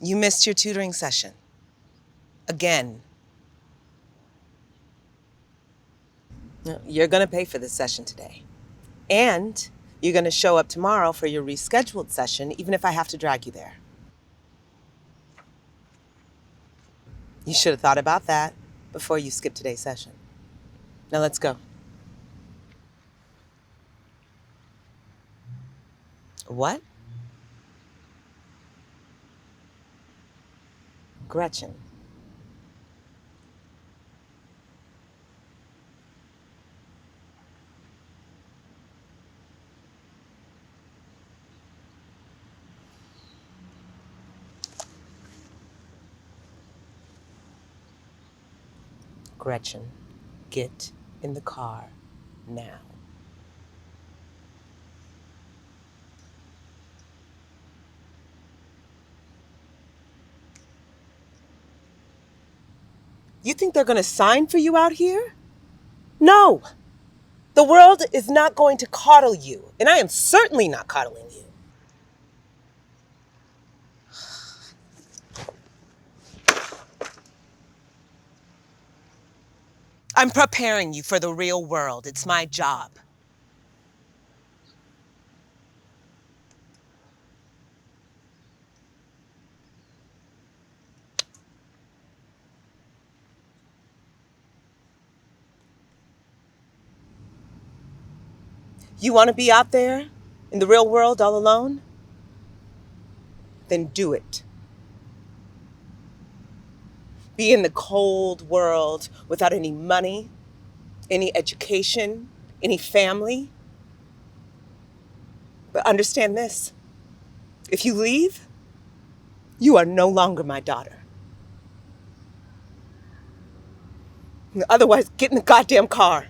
You missed your tutoring session. Again. You're going to pay for this session today. And you're going to show up tomorrow for your rescheduled session, even if I have to drag you there. You should have thought about that before you skipped today's session. Now let's go. What? Gretchen. Gretchen, get in the car now. You think they're going to sign for you out here? No! The world is not going to coddle you, and I am certainly not coddling you. I'm preparing you for the real world. It's my job. You want to be out there in the real world all alone? Then do it. Be in the cold world without any money, any education, any family. But understand this. If you leave, you are no longer my daughter. Otherwise, get in the goddamn car.